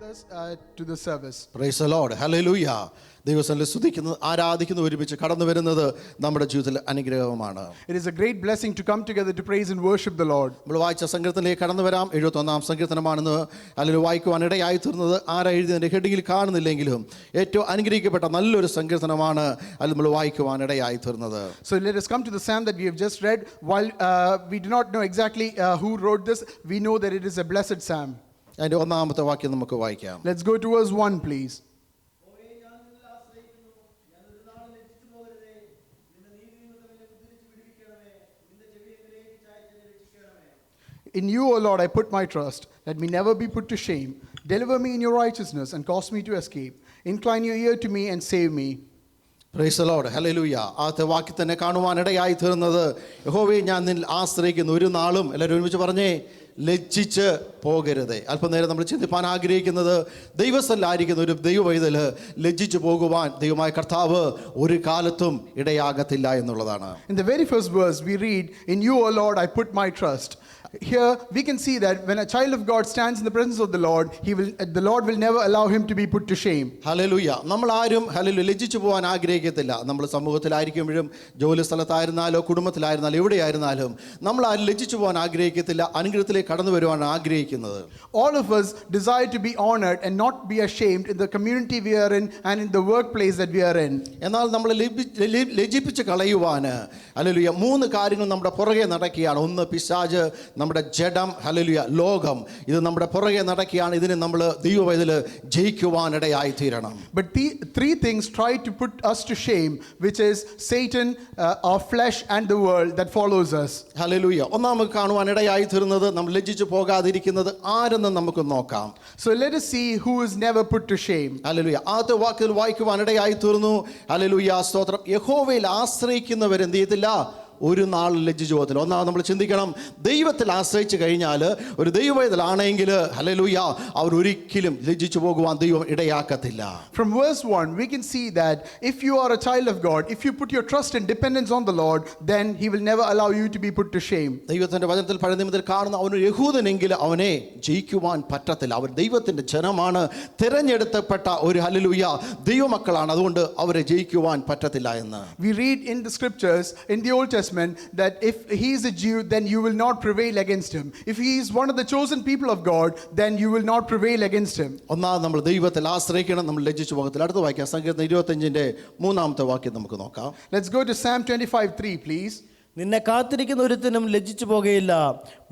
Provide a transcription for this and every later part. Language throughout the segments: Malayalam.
us to the service. Praise the Lord. Hallelujah. ദൈവസന്നിധിയിൽ സ്തുതിക്കുന്നത് ആരാധിക്കുന്നത് ഒരുമിച്ച് കടന്നു വരുന്നത് നമ്മുടെ ജീവിതത്തിൽ അനുഗ്രഹമാണ്. It is a great blessing to come together to praise and worship the Lord. നമ്മൾ വായിച്ച സങ്കീർത്തനത്തിലേക്ക് കടന്നു വരാം. 71-ാം സങ്കീർത്തനമാണെന്ന് അല്ലെങ്കിൽ വായിക്കുവാൻ ഇടയായി തീർന്നത് ആരാ എഴുതിയതിൻ്റെ ഹെഡിങ്ങിൽ കാണുന്നില്ലെങ്കിലും ഏറ്റവും അനുഗ്രഹിക്കപ്പെട്ട നല്ലൊരു സങ്കീർത്തനമാണ് അതിൽ നമ്മൾ വായിക്കുവാൻ ഇടയായി തീർന്നത്. So let us come to the psalm that we have just read. While we do not know exactly who wrote this, we know that it is a blessed psalm. അതിൻ്റെ ഒന്നാമത്തെ വാക്യം നമുക്ക് വായിക്കാം. Let's go to verse 1, please. In you, O Lord, I put my trust. Let me never be put to shame. Deliver me in your righteousness and cause me to escape. Incline your ear to me and save me. Price the Lord. Hallelujah. ആദ്യത്തെ വാക്യം തന്നെ കാണുവാനിടയായി തീർന്നത് യഹോവേ ഞാൻ നിന്നിൽ ആശ്രയിക്കുന്നു, ഒരു നാളും എല്ലാവരും ഒരുമിച്ച് പറഞ്ഞേ ലജ്ജിച്ച് പോകരുത്. അല്പനേരം നമ്മൾ ചിന്തിപ്പാൻ ആഗ്രഹിക്കുന്നത് ദൈവസ്ഥലായിരിക്കുന്ന ഒരു ദൈവവൈതൽ ലജ്ജിച്ചു പോകുവാൻ ദൈവമായ കർത്താവ് ഒരു കാലത്തും ഇടയാകത്തില്ല എന്നുള്ളതാണ്. In the very first verse we read, in you, O Lord, I put my trust. Here we can see that when a child of God stands in the presence of the Lord, the Lord will never allow him to be put to shame. Hallelujah. നമ്മൾ ആരും ഹല്ലേലൂയ ലജ്ജിച്ചു പോകാൻ ആഗ്രഹിക്കത്തില്ല. നമ്മൾ സമൂഹത്തിലായിരിക്കുമ്പോഴും ജോലി സ്ഥലത്തായിരുന്നാലോ കുടുംബത്തിലായിരുന്നാലോ എവിടെയായിരുന്നാലും നമ്മൾ ആരും ലജ്ജിച്ചു പോകാൻ ആഗ്രഹിക്കത്തില്ല. അനുഗ്രഹത്തിലേക്ക് കടന്നു വരുവാൻ ആഗ്രഹിക്കുന്നത്. All of us desire to be honored and not be ashamed in the community we are in and in the workplace that we are in. എന്നാൽ നമ്മൾ ലജ്ജിപ്പിച്ച് കളയുവാൻ ഹല്ലേലൂയ മൂന്ന് കാര്യങ്ങൾ നമ്മുടെ പുറകെ നടക്കുകയാണ്. ഒന്ന് പിശാച്, നമ്മുടെ ജഡം, ഹല്ലേലൂയ ലോകം, ഇത് നമ്മുടെ പുറകെ നടക്കുകയാണ്. ഇതിനെ നമ്മൾ ദൈവവൈതൽ ജയിക്കുവാനിടയായി തീരണം. But the three things try to put us to shame, which is Satan, our flesh and the world that follows us. Hallelujah. ഒന്നാമത് കാണുവാനിടയായി തീർന്നത് നമ്മൾ ലജ്ജിച്ചു പോകാതിരിക്കുന്നത് ആരെന്ന് നമുക്ക് നോക്കാം. So let us see who is never put to shame. Hallelujah. ആദ്യത്തെ വാക്കിൽ വായിക്കുവാനിടയായി തീർന്നു. ഹല്ലേലൂയ സ്തോത്രം. യഹോവയിൽ ആശ്രയിക്കുന്നവർ എന്ത് ചെയ്യത്തില്ല, ഒരു നാൾ ലജ്ജിച്ചു പോകത്തില്ല. ഒന്നാമത് നമ്മൾ ചിന്തിക്കണം, ദൈവത്തിൽ ആശ്രയിച്ച് കഴിഞ്ഞാൽ ഒരു ദൈവവൈതലാണെങ്കിൽ ഹല്ലേലൂയ അവർ ഒരിക്കലും ലജ്ജിച്ചു പോകുവാൻ ദൈവം ഇടയാക്കത്തില്ല. From verse 1 we can see that if you are a child of God, if you put your trust and dependence on the Lord, then he will never allow you to be put to shame. ദൈവത്തിന്റെ വചനത്തിൽ പഴയ നിയമത്തിൽ കാണുന്ന അവനൊരു യഹൂദനെങ്കിൽ അവനെ ജയിക്കുവാൻ പറ്റത്തില്ല. അവർ ദൈവത്തിന്റെ ജനമാണ്, തിരഞ്ഞെടുക്കപ്പെട്ട ഒരു ഹല്ലേലൂയ ദൈവമക്കളാണ്, അതുകൊണ്ട് അവരെ ജയിക്കുവാൻ പറ്റത്തില്ല എന്ന്. We read in the scriptures in the Old Testament that if he is a Jew, then you will not prevail against him. If he is one of the chosen people of God, then you will not prevail against him. ഒന്നാമത് നമ്മൾ ദൈവത്തിൽ ആശ്രയിക്കണം, നമ്മൾ ലജ്ജിച്ചു പോകത്തില്ല. അടുത്ത വാക്യം സങ്കീർത്തനം 25-ന്റെ 3-ാമത്തെ വാക്യം നമുക്ക് നോക്കാം. Let's go to Psalm 25:3, please. നിന്നെ കാത്തിരിക്കുന്ന ഒരുത്തനും ലജ്ജിച്ചു പോകുകയില്ല,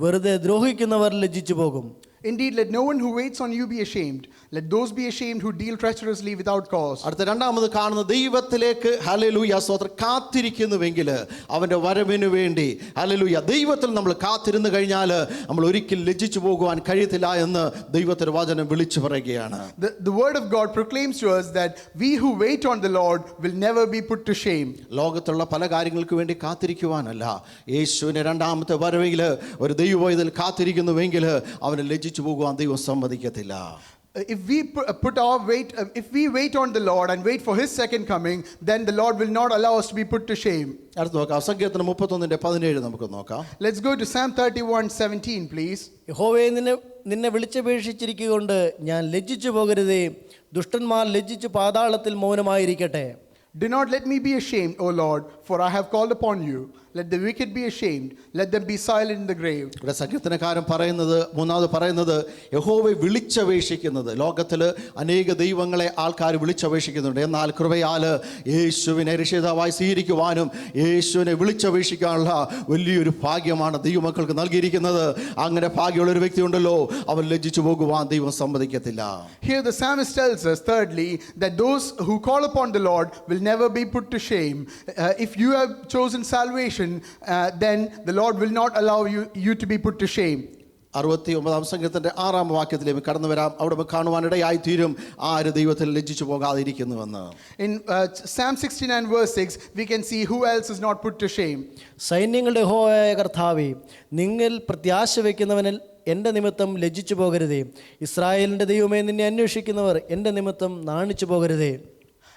വെറുതെ ദ്രോഹിക്കുന്നവർ ലജ്ജിച്ചു പോകും. Indeed, let no one who waits on you be ashamed. Let those be ashamed who deal treacherously without cause. അടുത്ത രണ്ടാമത് കാണുന്ന ദൈവത്തിലേക്ക് ഹല്ലേലൂയ സ്തോത്രം കാത്തിരിക്കുന്നുവെങ്കിൽ അവൻ്റെ വരവിന് വേണ്ടി ഹല്ലേലൂയ ദൈവത്തിൽ നമ്മൾ കാത്തിരുന്നു കഴിഞ്ഞാൽ നമ്മൾ ഒരിക്കലും ലജ്ജിച്ചു പോകുവാൻ കഴിയത്തില്ല എന്ന് ദൈവത്തിന്റെ വചനം വിളിച്ചു പറയുകയാണ്. The word of God proclaims to us that we who wait on the Lord will never be put to shame. ലോകത്തുള്ള പല കാര്യങ്ങൾക്ക് വേണ്ടി കാത്തിരിക്കുവാനല്ല, യേശുവിന്റെ രണ്ടാമത്തെ വരവിൽ ഒരു ദൈവവൈതൽ കാത്തിരിക്കുന്നുവെങ്കിൽ അവനെ ലജ്ജിച്ചു പോകുവാൻ ദൈവം സമ്മതിക്കത്തില്ല. If we wait on the Lord and wait for his second coming, then the Lord will not allow us to be put to shame. അടുത്ത നോക്കാം, സങ്കീർത്തനം 31-ന്റെ 17 നമുക്ക് നോക്കാം. Let's go to Psalm 31:17, please. യഹോവേ നിന്നെ വിളിച്ചപേക്ഷിച്ചിരിക്കൊണ്ട് ഞാൻ ലജ്ജിച്ചു പോകരുതേ, ദുഷ്ടന്മാർ ലജ്ജിച്ചു പാതാളത്തിൽ മൗനമായിരിക്കട്ടെ. Do not let me be ashamed, O Lord, for I have called upon you. Let the wicked be ashamed. Let them be silent in the grave. ഇവിടെ സങ്കീർത്തനക്കാരൻ പറയുന്നത്, മൂന്നാമത് പറയുന്നത് യഹോവയെ വിളിച്ചപേക്ഷിക്കുന്നത്. ലോകത്തിൽ അനേക ദൈവങ്ങളെ ആൾക്കാർ വിളിച്ചപേക്ഷിക്കുന്നുണ്ട്. എന്നാൽ കൃപയാൽ യേശുവിനെ രക്ഷിതാവായി സ്വീകരിക്കുവാനും യേശുവിനെ വിളിച്ചപേക്ഷിക്കാനുള്ള വലിയൊരു ഭാഗ്യമാണ് ദൈവമക്കൾക്ക് നൽകിയിരിക്കുന്നത്. അങ്ങനെ ഭാഗ്യമുള്ള ഒരു വ്യക്തി ഉണ്ടല്ലോ, അവൻ ലജ്ജിച്ചു പോകുവാൻ ദൈവം സമ്മതിക്കത്തില്ല. Here the psalmist tells us, thirdly, that those who call upon the Lord will never be put to shame. If you have chosen salvation, then the Lord will not allow you to be put to shame. 69-ാം സങ്കീർത്തനത്തിന്റെ 6-ാം വാക്യത്തിലേക്ക് കടന്നു വരാം. അവിടെ കാണുവാനിടയായി തീരും ആര് ദൈവത്തിൽ ലജ്ജിച്ചു പോകാതിരിക്കുന്നുവെന്ന്. In Psalm 69 verse 6 we can see who else is not put to shame. സൈന്യങ്ങളുടെ യഹോവയായ കർത്താവേ, നിങ്ങൾ പ്രത്യാശ വയ്ക്കുന്നവനിൽ എൻ്റെ നിമിത്തം ലജ്ജിച്ചു പോകരുതേ. ഇസ്രായേലിൻ്റെ ദൈവമേ, നിന്നെ അന്വേഷിക്കുന്നവർ എൻ്റെ നിമിത്തം നാണിച്ചു പോകരുതേ.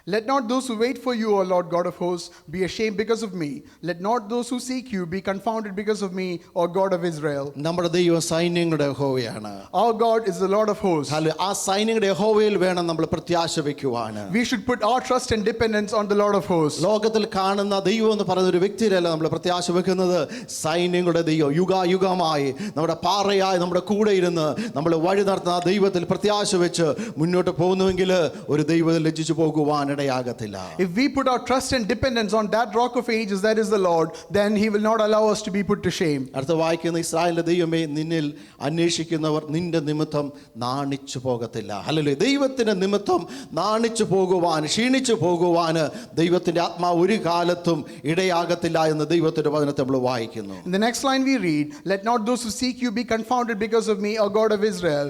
Let not those who wait for you, O Lord God of hosts, be ashamed because of me. Let not those who seek you be confounded because of me, O God of Israel. നമ്മുടെ ദൈവം സൈന്യങ്ങളുടെ യഹോവയാണ്. Our God is the Lord of hosts. ആ സൈന്യങ്ങളുടെ യഹോവയിൽ വേണം നമ്മൾ പ്രത്യാശ വെക്കുവാന്. We should put our trust and dependence on the Lord of hosts. ലോകത്തിൽ കാണുന്ന ദൈവം എന്ന് പറയുന്ന ഒരു വ്യക്തിയിലല്ല നമ്മൾ പ്രത്യാശ വെക്കുന്നത്. സൈന്യങ്ങളുടെ ദൈവം യുഗായുഗമായി നമ്മുടെ പാറയായി നമ്മുടെ കൂടെ ഇരുന്ന് നമ്മൾ വഴി നടത്തുന്ന ആ ദൈവത്തിൽ പ്രത്യാശ വെച്ച് മുന്നോട്ട് പോകുന്നുവെങ്കിൽ ഒരു ദൈവത്തിൽ ലജ്ജിച്ചു പോകുവാൻ ഇടയാകത്തില്ല. If we put our trust and dependence on that rock of ages that is the Lord, then he will not allow us to be put to shame. അടുത്ത വായിക്കുന്ന ഇസ്രായേലിന്റെ ദൈവമേ, നിന്നിൽ അന്വേഷിക്കുന്നവർ നിന്റെ നിമിത്തം നാണിച്ചു പോകത്തില്ല. ഹല്ലേലൂയ. ദൈവത്തിന്റെ നിമിത്തം നാണിച്ചു പോകുവാൻ, ക്ഷീണിച്ചു പോകുവാൻ ദൈവത്തിന്റെ ആത്മാവ് ഒരു കാലത്തും ഇടയാകത്തില്ല എന്ന് ദൈവത്തിന്റെ വചനത്തെ നമ്മൾ വായിക്കുന്നു. In the next line we read, let not those who seek you be confounded because of me, O God of Israel.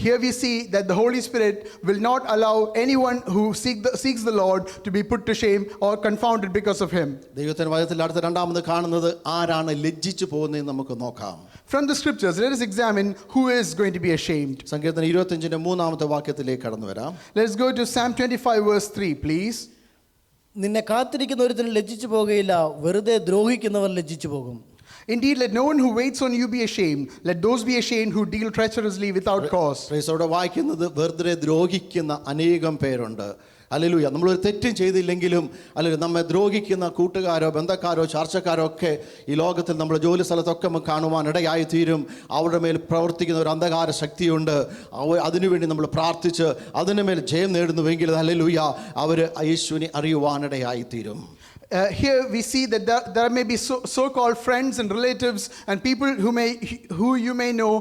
Here we see that the Holy Spirit will not allow anyone who seeks the Lord to be put to shame or confounded because of him. ദൈവത്തിന്റെ വചനത്തിൽ അടുത്ത രണ്ടാമത് കാണുന്നത് ആരാണ് ലജ്ജിച്ചു പോകുന്നതെന്ന് നമുക്ക് നോക്കാം. From the scriptures, let us examine who is going to be ashamed. സങ്കീർത്തനം 25 മൂന്നാമത്തെ വാക്യത്തിലേക്ക് കടന്നു വരാം. Let's go to Psalm 25 verse 3, please. നിന്നെ കാത്തിരിക്കുന്ന ഒരുത്തനും ലജ്ജിച്ചു പോകുകയില്ല, വെറുതെ ദ്രോഹിക്കുന്നവർ ലജ്ജിച്ചു പോകും. Indeed, let no one who waits on you be ashamed. Let those be ashamed who deal treacherously without cause. അവിടെ വായിക്കുന്നത് വെറുതെ ദ്രോഹിക്കുന്ന അനേകം പേരുണ്ട്. ഹല്ലേലൂയ. നമ്മളൊരു തെറ്റും ചെയ്തില്ലെങ്കിലും അല്ലെങ്കിൽ നമ്മെ ദ്രോഹിക്കുന്ന കൂട്ടുകാരോ ബന്ധക്കാരോ ചർച്ചക്കാരോ ഒക്കെ ഈ ലോകത്തിൽ നമ്മുടെ ജോലി സ്ഥലത്തൊക്കെ നമുക്ക് കാണുവാൻ ഇടയായി തീരും. അവരുടെ മേൽ പ്രവർത്തിക്കുന്ന ഒരു അന്ധകാര ശക്തിയുണ്ട്. അതിനുവേണ്ടി നമ്മൾ പ്രാർത്ഥിച്ച് അതിനുമേൽ ജയം നേടുന്നുവെങ്കിൽ ഹല്ലേലൂയ അവർ യേശുവിനെ അറിയുവാനിടയായി തീരും. Here we see that there may be so-called friends and relatives and people who you may know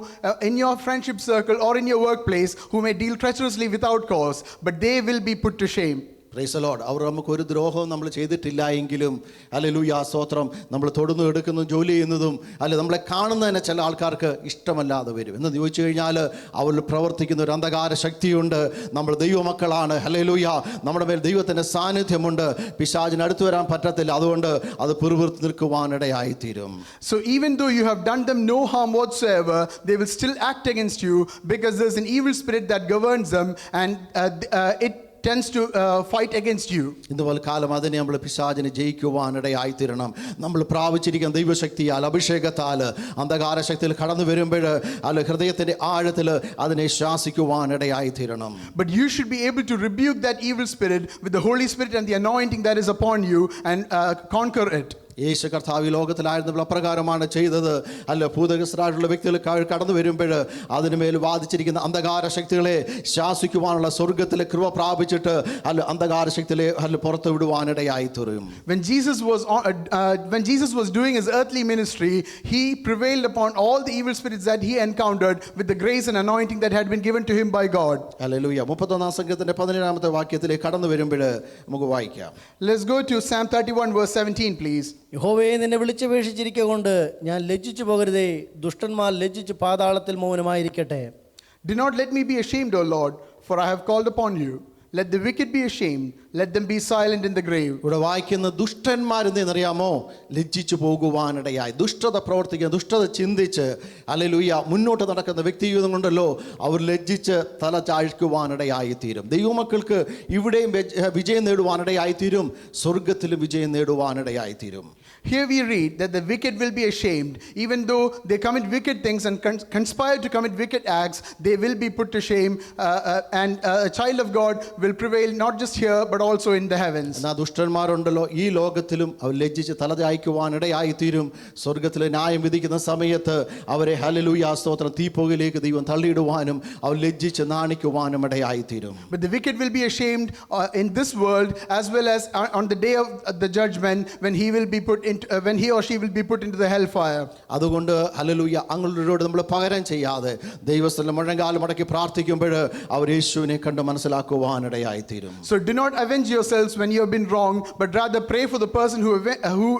in your friendship circle or in your workplace who may deal treacherously without cause, but they will be put to shame. Praise the lord. അവർ നമുക്ക് ഒരു ദ്രോഹവും നമ്മൾ ചെയ്തിട്ടില്ല എങ്കിലും ഹല്ലേലൂയ സ്തോത്രം, നമ്മൾ തൊടുന്നു എടുക്കുന്നതും ജോലി ചെയ്യുന്നതും അല്ലെ നമ്മളെ കാണുന്നതിനെ ചില ആൾക്കാർക്ക് ഇഷ്ടമല്ലാതെ വരും. എന്ന് ചോദിച്ചു കഴിഞ്ഞാൽ അവരിൽ പ്രവർത്തിക്കുന്ന ഒരു അന്ധകാര ശക്തിയുണ്ട്. നമ്മൾ ദൈവമക്കളാണ്. ഹല്ലേലൂയ. നമ്മുടെ മേൽ ദൈവത്തിൻ്റെ സാന്നിധ്യമുണ്ട്. പിശാചിന് അടുത്ത് വരാൻ പറ്റത്തില്ല. അതുകൊണ്ട് അത് പിറുപിറുത്ത് നിൽക്കുവാനിടയായിത്തീരും. So even though you have done them no harm whatsoever, they will still act against you because there's an evil spirit that governs them and it tends to fight against you. ഇതുപോലെ കാലം അതിനെ നമ്മൾ പിശാചിനെ ജയിക്കുവാനിടയായിത്തീരണം. നമ്മൾ പ്രാപിച്ചിരിക്കുന്ന ദൈവശക്തിയാൽ അഭിഷേകത്താൽ അന്ധകാര ശക്തിയിൽ കടന്നു വരുമ്പോൾ അല്ല ഹൃദയത്തിൻ്റെ ആഴത്തിൽ അതിനെ ശാസിക്കുവാനിടയായിത്തീരണം. But you should be able to rebuke that evil spirit with the Holy Spirit and the anointing that is upon you and conquer it. യേശു കർത്താവ് ലോകത്തിലായിരുന്നപ്പോൾ അപ്രകാരമാണ് ചെയ്തത്. അല്ല ഭൂതഗ്രസ്തരായിട്ടുള്ള വ്യക്തികൾ കടന്നു വരുമ്പോൾ അതിനുമേൽ വാദിച്ചിരിക്കുന്ന അന്ധകാര ശക്തികളെ ശാസിക്കുവാനുള്ള സ്വർഗത്തിലെ കൃപ പ്രാപിച്ചിട്ട് അല്ല അന്ധകാര ശക്തികളെ അല്ല പുറത്തു വിടുവാനിടയായി തീരും. When Jesus was doing his earthly ministry, he prevailed upon all the evil spirits that he encountered with the grace and anointing that had been given to him by God. Hallelujah. 31 സംഗീതത്തിന്റെ 17 വാക്യത്തിലേക്ക് കടന്നു വരുമ്പോൾ നമുക്ക് വായിക്കാം. Let's go to Psalm 31 verse 17, please. യഹോവയെ നിന്നെ വിളിച്ചപേക്ഷിച്ചിരിക്കൊണ്ട് ഞാൻ ലജ്ജിച്ചു പോകരുതേ, ദുഷ്ടന്മാർ ലജ്ജിച്ച് പാതാളത്തിൽ മൗനമായിരിക്കട്ടെ. Do not let me be ashamed, O Lord, for I have called upon you. Let the wicked be ashamed, let them be silent in the grave. ഇവിടെ വായിക്കുന്ന ദുഷ്ടന്മാരെന്നറിയാമോ? ലജ്ജിച്ചു പോകുവാനിടയായി. ദുഷ്ടത പ്രവർത്തിക്കുക, ദുഷ്ടത ചിന്തിച്ച് ഹല്ലേലൂയ മുന്നോട്ട് നടക്കുന്ന വ്യക്തിജീവിതം കൊണ്ടല്ലോ അവർ ലജ്ജിച്ച് തല ചായ്ക്കുവാനിടയായി തീരും. ദൈവമക്കൾക്ക് ഇവിടെയും വിജയം നേടുവാനിടയായി തീരും, സ്വർഗത്തിലും വിജയം നേടുവാനിടയായി തീരും. Here we read that the wicked will be ashamed. Even though they commit wicked things and conspire to commit wicked acts, they will be put to shame and a child of God will prevail not just here but also in the heavens. എന്നാൽ ദുഷ്ടന്മാരുണ്ടല്ലോ ഈ ലോകത്തിലും അവർ ലജ്ജിച്ച് തലചായ്ക്കുവാനിടയായി തീരും. സ്വർഗത്തിലെ ന്യായം വിധിക്കുന്ന സമയത്ത് അവരെ ഹല്ലേലൂയ സ്തോത്രം തീപ്പൊകയിലേക്ക് ദൈവം തള്ളിയിടുവാനും അവർ ലജ്ജിച്ച് നാണിക്കുവാനും ഇടയായി തീരും. But the wicked will be ashamed in this world as well as on the day of the judgment when he or she will be put into the hellfire. അതുകൊണ്ട് ഹല്ലേലൂയ അങ്ങോട്ട് നമ്മൾ പകരം ചെയ്യാതെ ദൈവസ്ഥലം മുഴങ്കാലം മടക്കി പ്രാർത്ഥിക്കുമ്പോൾ അവർ യേശുവിനെ കണ്ട് മനസ്സിലാക്കുവാനിടയായി തീരും. So do not avenge yourselves when you have been wronged, but rather pray for the person who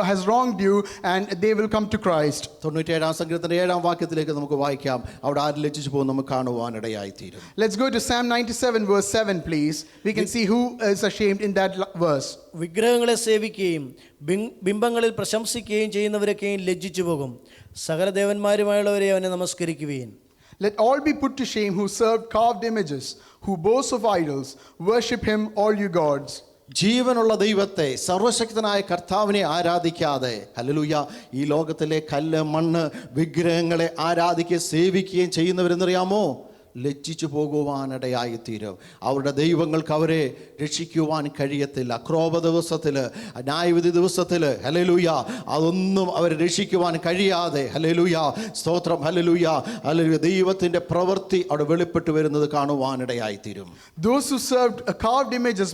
has wronged you and they will come to Christ. 97 സംഗീതത്തിന്റെ 7 വാക്യത്തിലേക്ക് നമുക്ക് വായിക്കാം. അവിടെ ആര് ലജ്ജിച്ചു പോകും നമുക്ക് കാണുവാനിടയായി തീരും. Let's go to Psalm 97 verse 7, please. We can see who is ashamed in that verse. വിഗ്രഹങ്ങളെ സേവിക്കുകയും ബിംബങ്ങളിൽ പ്രശംസിക്കുകയും ചെയ്യുന്നവരൊക്കെയും ലജ്ജിച്ചു പോകും. സകല ദേവന്മാരുമായുള്ളവരെ അവനെ നമസ്കരിക്കുകയും. Let all be put to shame who serve carved images, who boast of idols. Worship him, all you gods. ജീവനുള്ള ദൈവത്തെ, സർവശക്തനായ കർത്താവിനെ ആരാധിക്കാതെ, ഹല്ലേലൂയ, ഈ ലോകത്തിലെ കല്ല്, മണ്ണ്, വിഗ്രഹങ്ങളെ ആരാധിക്കുകയും സേവിക്കുകയും ചെയ്യുന്നവരെന്നറിയാമോ? ലജ്ജിച്ചു പോകുവാനിടയായിത്തീരും. അവരുടെ ദൈവങ്ങൾക്ക് അവരെ രക്ഷിക്കുവാൻ കഴിയത്തില്ല. ക്രോപ ദിവസത്തിൽ, ന്യായവിധി ദിവസത്തിൽ, ഹല്ലേലൂയ, അതൊന്നും അവരെ രക്ഷിക്കുവാൻ കഴിയാതെ, ഹല്ലേലൂയ, സ്തോത്രം, ഹല്ലേലൂയ, ഹല്ലേലൂയ, ദൈവത്തിൻ്റെ പ്രവൃത്തി അവിടെ വെളിപ്പെട്ട് വരുന്നത് കാണുവാനിടയായിത്തീരും. Those who served carved images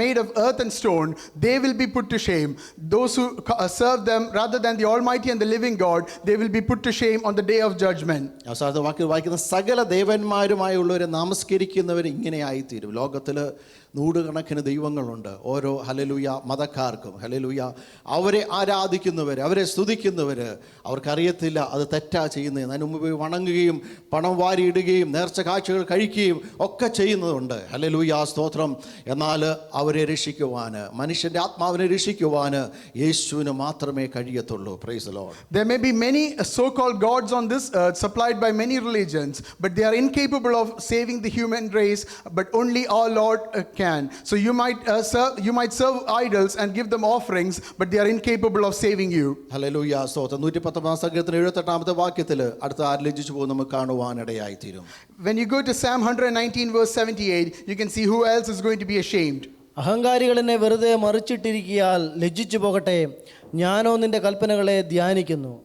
made of earth and stone, they will be put to shame. Those who serve them rather than the Almighty and the living God, they will be put to shame on the day of judgment. അവസാനത്തെ വാക്യം വായിക്കുന്ന സകല ദേവന്മാരുമായുള്ളവരെ നമസ്കരിക്കുന്നവർ ഇങ്ങനെയായിത്തീരും. ലോകത്തിൽ നൂറുകണക്കിന് ദൈവങ്ങളുണ്ട്. ഓരോ ഹല്ലേലൂയ മതക്കാർക്കും, ഹല്ലേലൂയ, അവരെ ആരാധിക്കുന്നവർ, അവരെ സ്തുതിക്കുന്നവർ, അവർക്കറിയത്തില്ല അത് തെറ്റാ ചെയ്യുന്നത്. അതിന് മുമ്പ് വണങ്ങുകയും പണം വാരിയിടുകയും നേർച്ച കാഴ്ചകൾ കഴിക്കുകയും ഒക്കെ ചെയ്യുന്നതുണ്ട്. ഹല്ലേലൂയ, സ്തോത്രം. എന്നാൽ അവരെ രക്ഷിക്കുവാൻ, മനുഷ്യൻ്റെ ആത്മാവിനെ രക്ഷിക്കുവാൻ യേശുവിന് മാത്രമേ കഴിയത്തുള്ളൂ. Praise the lord. There may be many so-called gods on this earth supplied by many religions, but they are incapable of saving the human race, but only our Lord can. So you might serve idols and give them offerings, but they are incapable of saving you. Hallelujah, സ്തോത്രം. 119 സങ്കീർത്തനം 78 വാക്യത്തിൽ അടുത്ത ആര് ലജ്ജിച്ചു പോകും നമുക്ക് കാണുവാനിടയായിത്തീരും. When you go to Psalm 119 verse 78, you can see who else is going to be ashamed. അഹങ്കാരികൾ എന്നെ വെറുതെ മറിച്ചിട്ടിരിക്കിയാൽ ലജ്ജിച്ചു പോകട്ടെ, ഞാനോ നിന്റെ കൽപ്പനകളെ ധ്യാനിക്കുന്നു.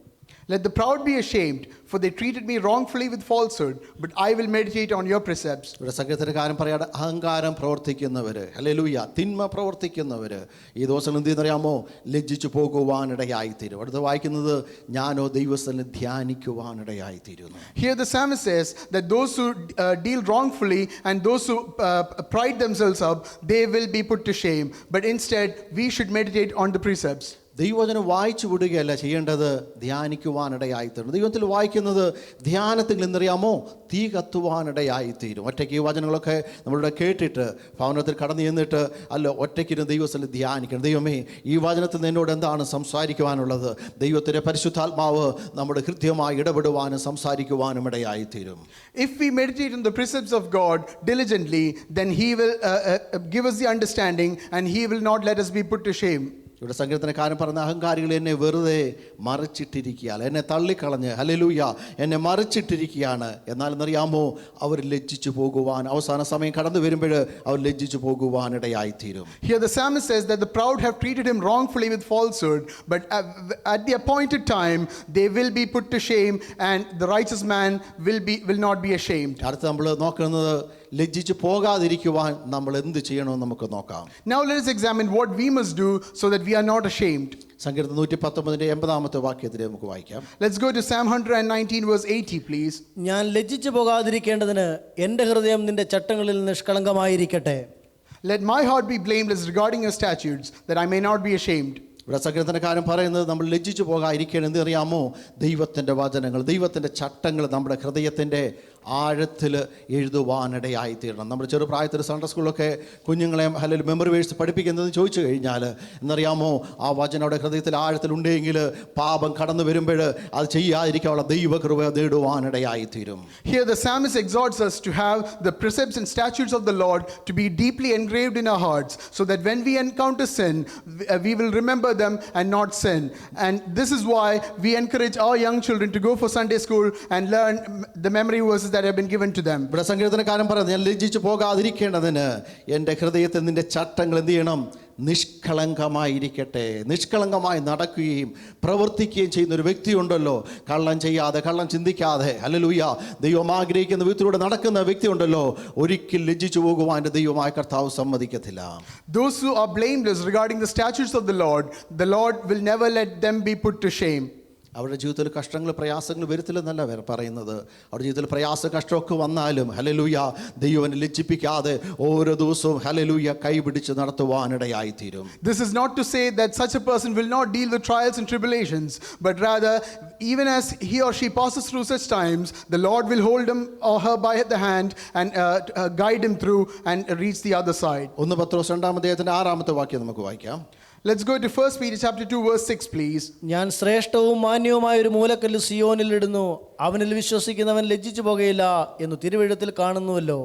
Let the proud be ashamed, for they treated me wrongfully with falsehood, but I will meditate on your precepts. ഇവിടെ സങ്കീർത്തനക്കാരൻ പറയാണ്, അഹങ്കാരം പ്രവർത്തിക്കുന്നവർ, ഹല്ലേലൂയ, തിന്മ പ്രവർത്തിക്കുന്നവർ ഈ ദിവസം എന്ത് ചെയ്യുന്നറിയാമോ? ലജ്ജിച്ചു പോകുവാനിടയായിത്തീരും. അടുത്ത് വായിക്കുന്നത്, ഞാനോ ദൈവസ്ഥനെ ധ്യാനിക്കുവാനിടയായിത്തീരുന്നു. Here the psalmist says that those who deal wrongfully and those who pride themselves up, they will be put to shame. But instead, we should meditate on the precepts. ദൈവവചനം വായിച്ചു വിടുകയല്ല ചെയ്യേണ്ടത്, ധ്യാനിക്കുവാനിടയായിത്തീരും. ദൈവത്തിൽ വായിക്കുന്നത് ധ്യാനത്തിൽ എന്നറിയാമോ? തീ കത്തുവാനിടയായിത്തീരും. ഒറ്റയ്ക്ക് ഈ വചനങ്ങളൊക്കെ നമ്മളിവിടെ കേട്ടിട്ട് ഭവനത്തിൽ കടന്നു ചെന്നിട്ട് അല്ല ഒറ്റയ്ക്കിരുന്ന് ദൈവത്തിൽ ധ്യാനിക്കണം. ദൈവമേ, ഈ വചനത്തിൽ നിന്നോട് എന്താണ് സംസാരിക്കുവാനുള്ളത്? ദൈവത്തിൻ്റെ പരിശുദ്ധാത്മാവ് നമ്മുടെ ഹൃദ്യമായി ഇടപെടുവാനും സംസാരിക്കുവാനും ഇടയായിത്തീരും. If we meditate on the precepts of God diligently, then He will give us the understanding and He will not let us be put to shame. ഇവിടെ സങ്കീർത്തനക്കാരൻ പറഞ്ഞ, അഹങ്കാരികൾ എന്നെ വെറുതെ മറിച്ചിട്ടിരിക്കുകയാണ്, എന്നെ തള്ളിക്കളഞ്ഞ്, ഹല്ലേലൂയ, എന്നെ മറിച്ചിട്ടിരിക്കുകയാണ്. എന്നാലെന്നറിയാമോ? അവർ ലജ്ജിച്ചു പോകുവാൻ, അവസാന സമയം കടന്നു വരുമ്പോൾ അവർ ലജ്ജിച്ചു പോകുവാനിടയായിത്തീരും. Here the psalmist says that the proud have treated him wrongfully with falsehood, but at the appointed time they will be put to shame, and the righteous man will not be ashamed. അടുത്ത് നമ്മൾ നോക്കുന്നത്, ലജ്ജിച്ചു പോകാതിരിക്കുവാൻ നമ്മൾ എന്ത് ചെയ്യണമെന്ന് നമുക്ക് നോക്കാം. Now let us examine what we must do so that we are not ashamed. സങ്കീർത്തനം 119 വാക്യത്തിൽ നമുക്ക് വായിക്കാം. Let's go to Psalm 119 verse 80 please. ഞാൻ ലജ്ജിച്ചു പോകാതിരിക്കേണ്ടതിന് എൻ്റെ ഹൃദയം നിന്റെ ചട്ടങ്ങളിൽ നിഷ്കളങ്കമായിരിക്കട്ടെ. Let my heart be blameless regarding your statutes, that I may not be ashamed. ഇവിടെ സങ്കീർത്തനക്കാരൻ പറയുന്നത്, നമ്മൾ ലജ്ജിച്ചു പോകാതിരിക്കണം. എന്ത് അറിയാമോ? ദൈവത്തിൻ്റെ വചനങ്ങൾ, ദൈവത്തിൻ്റെ ചട്ടങ്ങൾ നമ്മുടെ ഹൃദയത്തിൻ്റെ ആഴത്തിൽ എഴുതുവാനിടയായിത്തീരണം. നമ്മുടെ ചെറുപ്രായത്തിൽ സൺഡേ സ്കൂളിലൊക്കെ കുഞ്ഞുങ്ങളെ അല്ലെങ്കിൽ മെമ്മറി വേഴ്സ് പഠിപ്പിക്കുന്നതെന്ന് ചോദിച്ചു കഴിഞ്ഞാൽ എന്നറിയാമോ? ആ വചനം അവിടെ ഹൃദയത്തിൽ ആഴത്തിലുണ്ടെങ്കിൽ പാപം കടന്നു വരുമ്പോൾ അത് ചെയ്യാതിരിക്കാനുള്ള ദൈവകൃപ നേടുവാനിടയായിത്തീരും. Here the psalmist exhorts us to have the precepts and statutes of the Lord to be deeply engraved in our hearts, so that when we encounter sin, we will remember them and not sin. And this is why we encourage our young children to go for Sunday school and learn the memory verses that have been given to them. ഇവിടെ സങ്കീർത്തനക്കാരൻ പറയുന്നത്, ഞാൻ ലജ്ജിച്ചു പോകാതിരിക്കേണ്ടതിന് എൻ്റെ ഹൃദയത്തിൽ നിന്റെ ചട്ടങ്ങൾ എന്ത് ചെയ്യണം? നിഷ്കളങ്കമായിരിക്കട്ടെ. നിഷ്കളങ്കമായി നടക്കുകയും പ്രവർത്തിക്കുകയും ചെയ്യുന്ന ഒരു വ്യക്തിയുണ്ടല്ലോ, കള്ളം ചെയ്യാതെ, കള്ളം ചിന്തിക്കാതെ, ഹല്ലേലൂയ, ദൈവം ആഗ്രഹിക്കുന്ന വ്യക്തിയോടെ നടക്കുന്ന വ്യക്തിയുണ്ടല്ലോ, ഒരിക്കൽ ലജ്ജിച്ചു പോകുവാൻ എൻ്റെ ദൈവമായ കർത്താവ് സമ്മതിക്കത്തില്ല. Those who are blameless regarding the statutes of the Lord will never let them be put to shame. അവരുടെ ജീവിതത്തിൽ കഷ്ടങ്ങൾ പ്രയാസങ്ങൾ വരുത്തില്ലെന്നല്ല പറയുന്നത്. അവരുടെ ജീവിതത്തിൽ പ്രയാസ കഷ്ടമൊക്കെ വന്നാലും ഹല്ലേലൂയ, ദൈവനെ ലജ്ജിപ്പിക്കാതെ ഓരോ ദിവസവും ഹല്ലേലൂയ കൈപിടിച്ച് നടത്തുവാനിടയായിത്തീരും. This is not to say that such a person will not deal with trials and tribulations, but rather even as he or she passes through such times, the Lord will hold him or her by the hand and guide him through and reach the other side. 1 പത്രോസ് 2 അധ്യായത്തിന്റെ 6 വാക്യം നമുക്ക് വായിക്കാം. Let's go to 1 Peter chapter 2 verse 6 please. ഞാൻ ശ്രേഷ്ഠവും മാന്യവുമായ ഒരു മൂലക്കല്ല് സിയോനിൽ ഇടുന്നു, അവനിൽ വിശ്വസിക്കുന്നവൻ ലജ്ജിച്ചു പോകുകയില്ല എന്ന് തിരുവെഴുത്തിൽ കാണുന്നുവല്ലോ.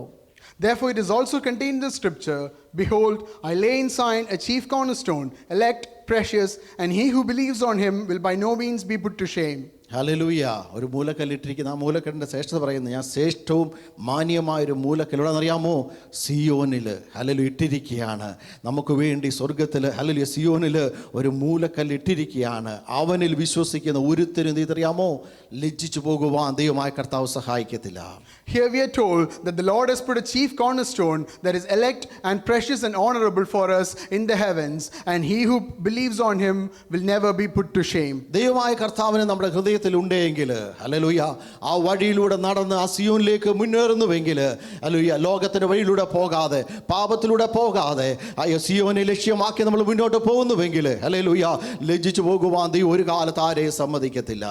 Therefore it is also contained in the scripture, behold, I lay in Zion a chief cornerstone, elect, precious, and he who believes on him will by no means be put to shame. Hallelujah. ഒരു മൂലക്കല്ലിട്ടിരിക്കുന്ന ആ മൂലക്കല്ലിൻ്റെ ശ്രേഷ്ഠത പറയുന്നത്, ഞാൻ ശ്രേഷ്ഠവും മാന്യമായൊരു മൂലക്കല്ല് എവിടെയെന്നറിയാമോ? സിയോനിൽ ഹല്ലേലൂയ ഇട്ടിരിക്കുകയാണ്. നമുക്ക് വേണ്ടി സ്വർഗത്തിൽ ഹല്ലേലൂയ സിയോനിൽ ഒരു മൂലക്കല്ല് ഇട്ടിരിക്കുകയാണ്. അവനിൽ വിശ്വസിക്കുന്ന ഒരുത്തരും ഇതറിയാമോ ലജ്ജിച്ചു പോകുവാൻ ദൈവമായ കർത്താവ് സഹായിക്കത്തില്ല. Here we are told that the Lord has put a chief cornerstone that is elect and precious and honorable for us in the heavens, and he who believes on him will never be put to shame. ദൈവമായ കർത്താവിന് നമ്മുടെ ഹൃദയത്തിൽ ഉണ്ടെങ്കിൽ ഹല്ലേലൂയ ആ വഴിയിലൂടെ നടന്ന് ആ സിയോനിലേക്ക് മുന്നേറുന്നുവെങ്കിൽ ഹല്ലേലൂയ ലോകത്തിന്റെ വഴിയിലൂടെ പോകാതെ പാപത്തിലൂടെ പോകാതെ ആ സിയോനെ ലക്ഷ്യമാക്കി നമ്മൾ മുന്നോട്ട് പോകുന്നുവെങ്കിൽ ഹല്ലേലൂയ ലജ്ജിച്ചു പോകുവാൻ ദൈവം ഒരു കാലത്ത് ആരെയും സമ്മതിക്കത്തില്ല.